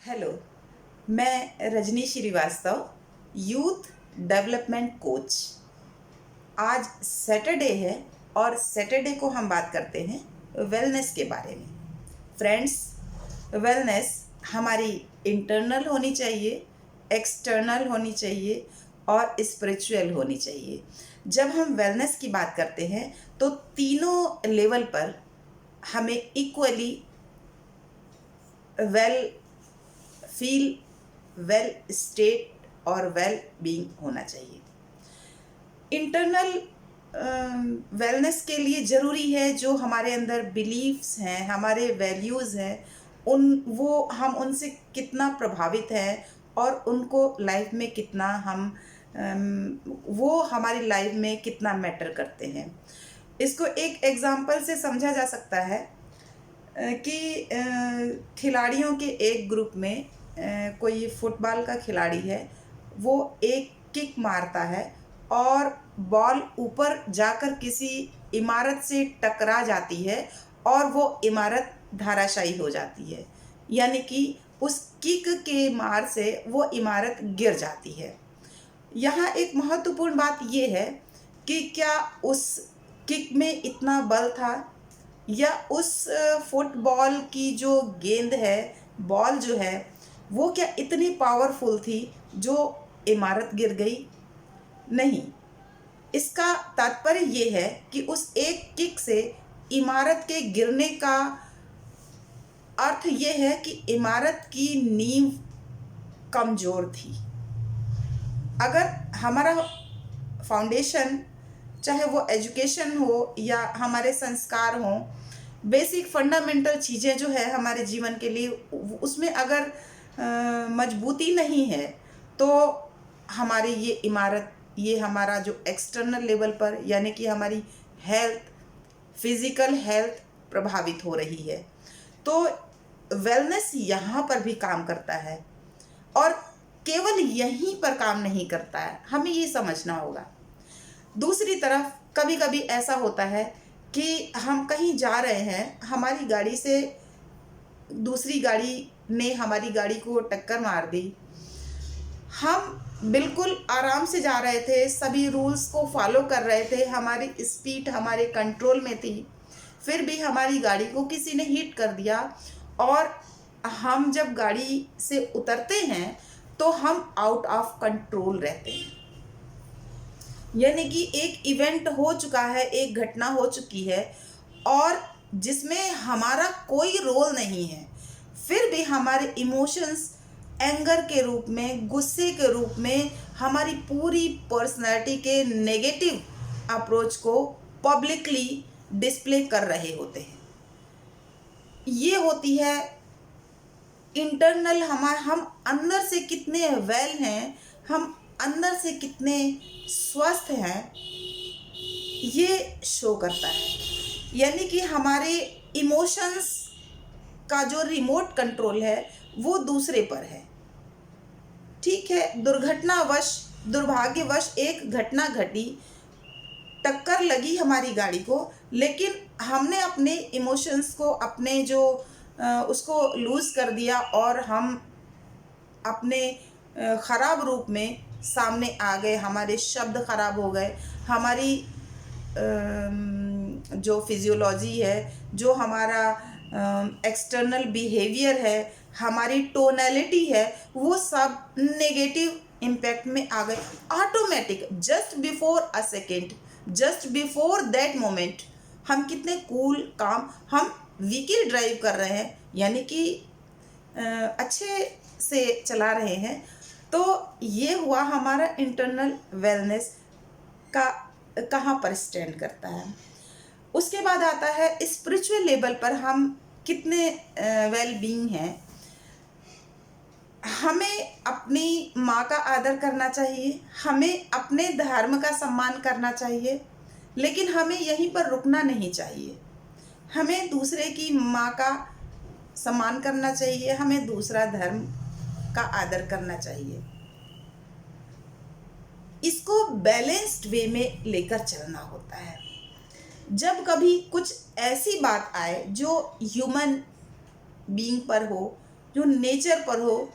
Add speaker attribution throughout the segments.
Speaker 1: Hello. मैं Rajni Srivastava, youth development coach. आज Saturday है और सैटरडे को हम बात करते हैं वेलनेस के बारे में। फ्रेंड्स, वेलनेस हमारी इंटरनल होनी चाहिए, एक्सटर्नल होनी चाहिए और स्पिरिचुअल होनी चाहिए। जब हम वेलनेस की बात करते हैं तो तीनों लेवल पर हमें equally well feel, well state और वेल बीइंग होना चाहिए। इंटरनल वेलनेस के लिए ज़रूरी है जो हमारे अंदर बिलीव्स हैं, हमारे वैल्यूज़ हैं, हम उनसे कितना प्रभावित हैं और उनको लाइफ में कितना वो हमारी लाइफ में कितना मैटर करते हैं। इसको एक एग्जांपल से समझा जा सकता है कि खिलाड़ियों के एक ग्रुप में कोई फुटबॉल का खिलाड़ी है। वो एक किक मारता है और बॉल ऊपर जाकर किसी इमारत से टकरा जाती है और वो इमारत धराशायी हो जाती है, यानी कि उस किक के मार से वो इमारत गिर जाती है। यहाँ एक महत्वपूर्ण बात ये है कि क्या उस किक में इतना बल था, या उस फुटबॉल की जो गेंद है, बॉल जो है, वो क्या इतनी पावरफुल थी जो इमारत गिर गई? नहीं। इसका तात्पर्य ये है कि उस एक किक से इमारत के गिरने का अर्थ ये है कि इमारत की नींव कमज़ोर थी। अगर हमारा फाउंडेशन, चाहे वो एजुकेशन हो या हमारे संस्कार हों, बेसिक फंडामेंटल चीज़ें जो है हमारे जीवन के लिए, उसमें अगर मजबूती नहीं है तो हमारी ये इमारत, ये हमारा जो एक्सटर्नल लेवल पर, यानी कि हमारी हेल्थ, फिज़िकल हेल्थ प्रभावित हो रही है। तो वेलनेस यहाँ पर भी काम करता है और केवल यहीं पर काम नहीं करता है, हमें ये समझना होगा। दूसरी तरफ कभी कभी ऐसा होता है कि हम कहीं जा रहे हैं, हमारी गाड़ी से दूसरी गाड़ी ने हमारी गाड़ी को टक्कर मार दी। हम बिल्कुल आराम से जा रहे थे, सभी रूल्स को फॉलो कर रहे थे, हमारी स्पीड हमारे कंट्रोल में थी, फिर भी हमारी गाड़ी को किसी ने हिट कर दिया। और हम जब गाड़ी से उतरते हैं तो हम आउट ऑफ कंट्रोल रहते हैं, यानी कि एक इवेंट हो चुका है, एक घटना हो चुकी है और जिसमें हमारा कोई रोल नहीं है, फिर भी हमारे इमोशंस एंगर के रूप में, गुस्से के रूप में, हमारी पूरी पर्सनैलिटी के नेगेटिव अप्रोच को पब्लिकली डिस्प्ले कर रहे होते हैं। ये होती है इंटरनल, हम अंदर से कितने वेल हैं, हम अंदर से कितने स्वस्थ हैं, ये शो करता है। यानी कि हमारे इमोशंस का जो रिमोट कंट्रोल है वो दूसरे पर है। ठीक है, दुर्भाग्यवश एक घटना घटी, टक्कर लगी हमारी गाड़ी को, लेकिन हमने अपने इमोशंस को, अपने जो उसको लूज़ कर दिया और हम अपने ख़राब रूप में सामने आ गए। हमारे शब्द ख़राब हो गए, हमारी जो फिजियोलॉजी है, जो हमारा एक्सटर्नल बिहेवियर है, हमारी टोनैलिटी है, वो सब नेगेटिव इम्पैक्ट में आ गए। Automatic, just before a second, just before that moment, हम कितने कूल काम, हम व्हीकल ड्राइव कर रहे हैं, यानी कि अच्छे से चला रहे हैं, तो ये हुआ हमारा इंटरनल वेलनेस का कहाँ पर स्टैंड करता है। उसके बाद आता है स्पिरिचुअल लेवल पर हम कितने वेल बीइंग हैं। हमें अपनी माँ का आदर करना चाहिए, हमें अपने धर्म का सम्मान करना चाहिए, लेकिन हमें यहीं पर रुकना नहीं चाहिए। हमें दूसरे की माँ का सम्मान करना चाहिए, हमें दूसरा धर्म का आदर करना चाहिए। इसको बैलेंस्ड वे में लेकर चलना होता है। जब कभी कुछ ऐसी बात आए जो ह्यूमन बीइंग पर हो, जो नेचर पर हो,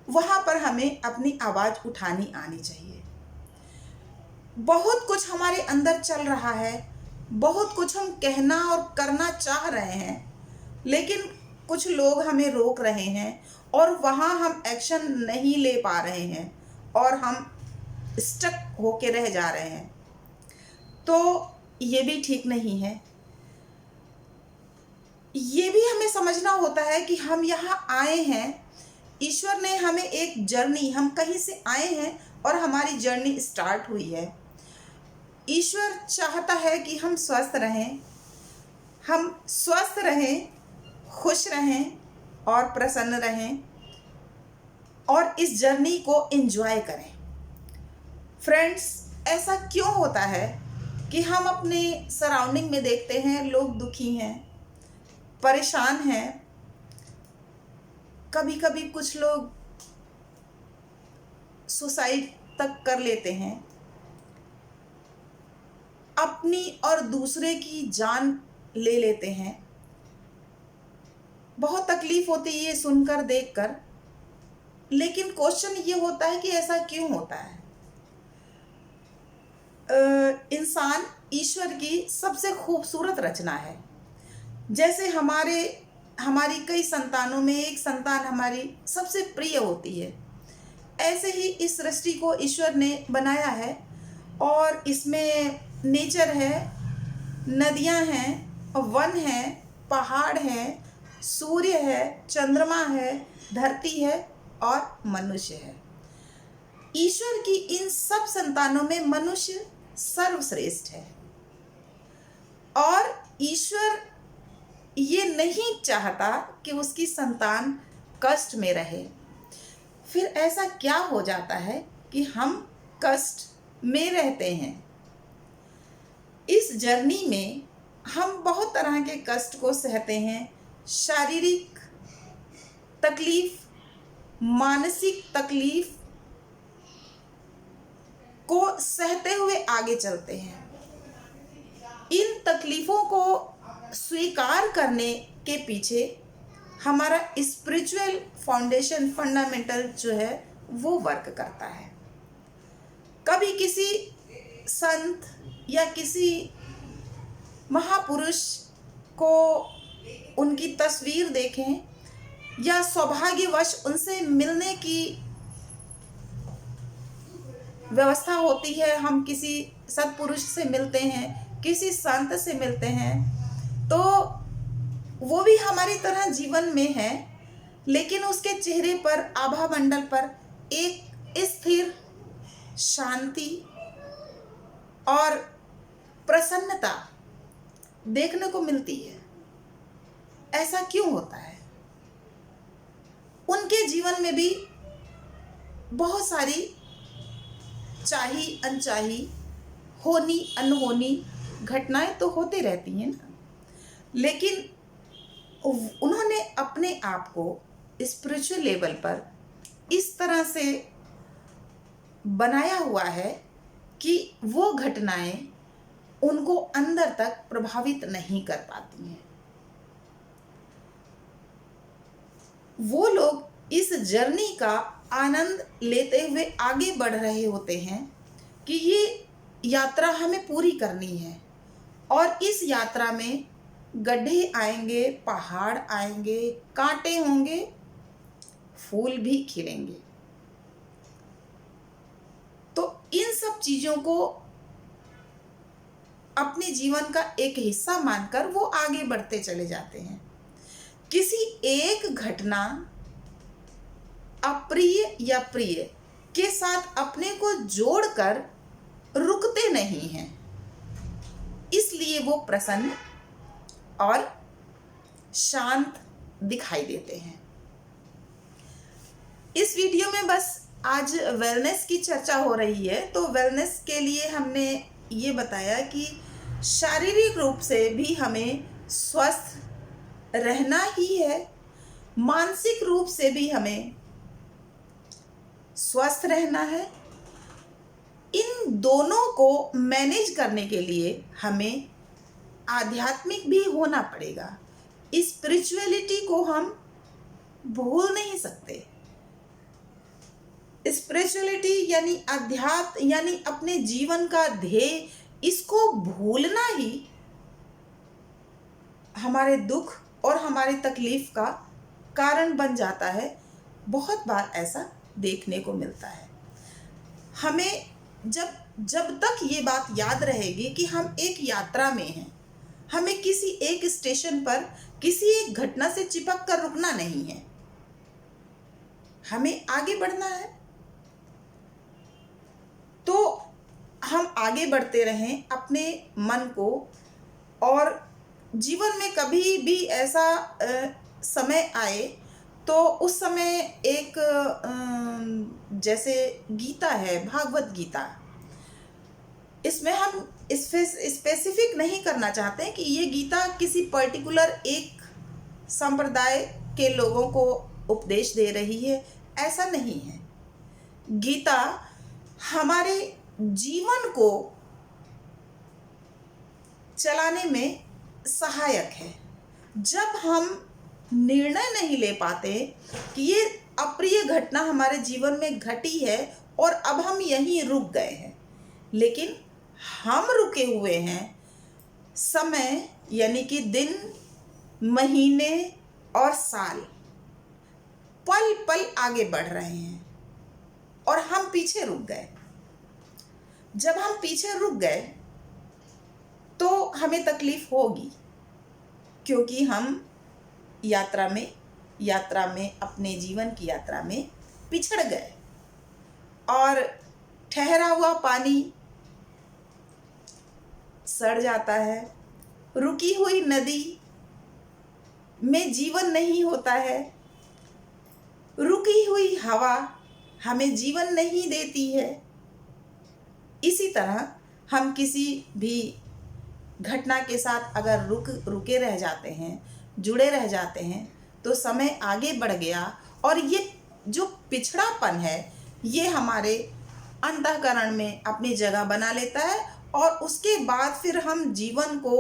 Speaker 1: वहाँ पर हमें अपनी आवाज़ उठानी आनी चाहिए। बहुत कुछ हमारे अंदर चल रहा है, बहुत कुछ हम कहना और करना चाह रहे हैं, लेकिन कुछ लोग हमें रोक रहे हैं और वहाँ हम एक्शन नहीं ले पा रहे हैं और हम स्टक होके रह जा रहे हैं। तो ये भी ठीक नहीं है। ये भी हमें समझना होता है कि हम यहाँ आए हैं, ईश्वर ने हमें एक जर्नी, हम कहीं से आए हैं और हमारी जर्नी स्टार्ट हुई है। ईश्वर चाहता है कि हम स्वस्थ रहें, खुश रहें और प्रसन्न रहें और इस जर्नी को एंजॉय करें। फ्रेंड्स, ऐसा क्यों होता है कि हम अपने सराउंडिंग में देखते हैं लोग दुखी हैं, परेशान हैं, कभी कभी कुछ लोग सुसाइड तक कर लेते हैं, अपनी और दूसरे की जान ले लेते हैं। बहुत तकलीफ होती है ये सुनकर, देखकर, लेकिन क्वेश्चन ये होता है कि ऐसा क्यों होता है। इंसान ईश्वर की सबसे खूबसूरत रचना है। जैसे हमारी कई संतानों में एक संतान हमारी सबसे प्रिय होती है, ऐसे ही इस सृष्टि को ईश्वर ने बनाया है और इसमें नेचर है, नदियां हैं, वन है, पहाड़ है, सूर्य है, चंद्रमा है, धरती है और मनुष्य है। ईश्वर की इन सब संतानों में मनुष्य सर्वश्रेष्ठ है और ईश्वर ये नहीं चाहता कि उसकी संतान कष्ट में रहे। फिर ऐसा क्या हो जाता है कि हम कष्ट में रहते हैं। इस जर्नी में हम बहुत तरह के कष्ट को सहते हैं, शारीरिक तकलीफ, मानसिक तकलीफ को सहते हुए आगे चलते हैं। इन तकलीफ़ों को स्वीकार करने के पीछे हमारा स्पिरिचुअल फाउंडेशन, फंडामेंटल जो है वो वर्क करता है। कभी किसी संत या किसी महापुरुष को उनकी तस्वीर देखें या सौभाग्यवश उनसे मिलने की व्यवस्था होती है, हम किसी सत्पुरुष से मिलते हैं, किसी संत से मिलते हैं, तो वो भी हमारी तरह जीवन में है, लेकिन उसके चेहरे पर, आभा मंडल पर एक स्थिर शांति और प्रसन्नता देखने को मिलती है। ऐसा क्यों होता है? उनके जीवन में भी बहुत सारी चाही अनचाही, होनी अनहोनी घटनाएं तो होती रहती हैं ना, लेकिन उन्होंने अपने आप को स्पिरिचुअल लेवल पर इस तरह से बनाया हुआ है कि वो घटनाएं उनको अंदर तक प्रभावित नहीं कर पाती हैं। वो लोग इस जर्नी का आनंद लेते हुए आगे बढ़ रहे होते हैं कि ये यात्रा हमें पूरी करनी है और इस यात्रा में गड्ढे आएंगे, पहाड़ आएंगे, कांटे होंगे, फूल भी खिलेंगे। तो इन सब चीज़ों को अपने जीवन का एक हिस्सा मानकर वो आगे बढ़ते चले जाते हैं। किसी एक घटना अप्रिय या प्रिय के साथ अपने को जोड़कर रुकते नहीं हैं, इसलिए वो प्रसन्न और शांत दिखाई देते हैं। इस वीडियो में बस आज वेलनेस की चर्चा हो रही है, तो वेलनेस के लिए हमने ये बताया कि शारीरिक रूप से भी हमें स्वस्थ रहना ही है, मानसिक रूप से भी हमें स्वस्थ रहना है। इन दोनों को मैनेज करने के लिए हमें आध्यात्मिक भी होना पड़ेगा। स्पिरिचुअलिटी को हम भूल नहीं सकते। स्पिरिचुअलिटी यानी अध्यात्म यानी अपने जीवन का ध्येय, इसको भूलना ही हमारे दुख और हमारी तकलीफ का कारण बन जाता है। बहुत बार ऐसा देखने को मिलता है। हमें जब तक ये बात याद रहेगी कि हम एक यात्रा में हैं, हमें किसी एक स्टेशन पर किसी एक घटना से चिपक कर रुकना नहीं है, हमें आगे बढ़ना है। तो हम आगे बढ़ते रहें अपने मन को, और जीवन में कभी भी ऐसा समय आए तो उस समय एक जैसे गीता है, भागवत गीता, इसमें हम स्पेसिफिक नहीं करना चाहते हैं कि ये गीता किसी पर्टिकुलर एक संप्रदाय के लोगों को उपदेश दे रही है, ऐसा नहीं है। गीता हमारे जीवन को चलाने में सहायक है। जब हम निर्णय नहीं ले पाते कि ये अप्रिय घटना हमारे जीवन में घटी है और अब हम यहीं रुक गए हैं, लेकिन हम रुके हुए हैं, समय यानी कि दिन, महीने और साल पल पल आगे बढ़ रहे हैं और हम पीछे रुक गए। जब हम पीछे रुक गए तो हमें तकलीफ होगी, क्योंकि हम यात्रा में अपने जीवन की यात्रा में पिछड़ गए। और ठहरा हुआ पानी सड़ जाता है, रुकी हुई नदी में जीवन नहीं होता है, रुकी हुई हवा हमें जीवन नहीं देती है। इसी तरह हम किसी भी घटना के साथ अगर रुके रह जाते हैं, जुड़े रह जाते हैं, तो समय आगे बढ़ गया और ये जो पिछड़ापन है ये हमारे अंतःकरण में अपनी जगह बना लेता है, और उसके बाद फिर हम जीवन को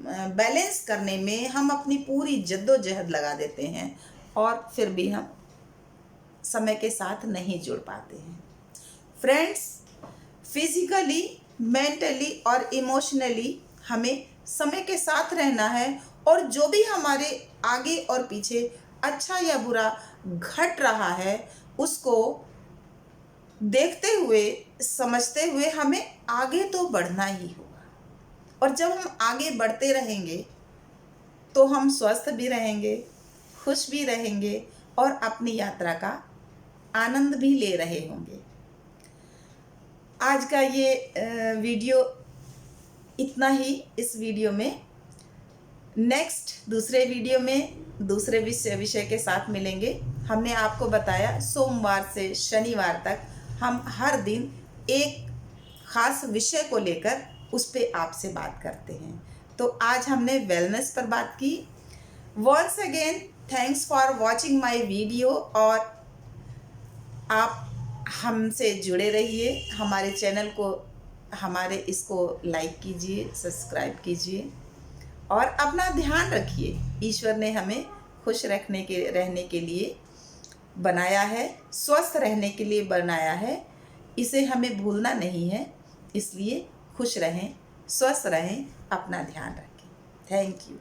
Speaker 1: बैलेंस करने में हम अपनी पूरी जद्दोजहद लगा देते हैं और फिर भी हम समय के साथ नहीं जुड़ पाते हैं। फ्रेंड्स, फिजिकली, मेंटली और इमोशनली हमें समय के साथ रहना है, और जो भी हमारे आगे और पीछे अच्छा या बुरा घट रहा है उसको देखते हुए, समझते हुए हमें आगे तो बढ़ना ही होगा। और जब हम आगे बढ़ते रहेंगे तो हम स्वस्थ भी रहेंगे, खुश भी रहेंगे और अपनी यात्रा का आनंद भी ले रहे होंगे। आज का ये वीडियो इतना ही। इस वीडियो में नेक्स्ट दूसरे वीडियो में दूसरे विषय के साथ मिलेंगे। हमने आपको बताया सोमवार से शनिवार तक हम हर दिन एक ख़ास विषय को लेकर उस पे आपसे बात करते हैं। तो आज हमने वेलनेस पर बात की। Once again thanks for watching my video, और आप हमसे जुड़े रहिए। हमारे चैनल को, हमारे इसको लाइक कीजिए, सब्सक्राइब कीजिए और अपना ध्यान रखिए। ईश्वर ने हमें खुश रहने के लिए बनाया है, स्वस्थ रहने के लिए बनाया है। इसे हमें भूलना नहीं है। इसलिए खुश रहें, स्वस्थ रहें, अपना ध्यान रखें। Thank you.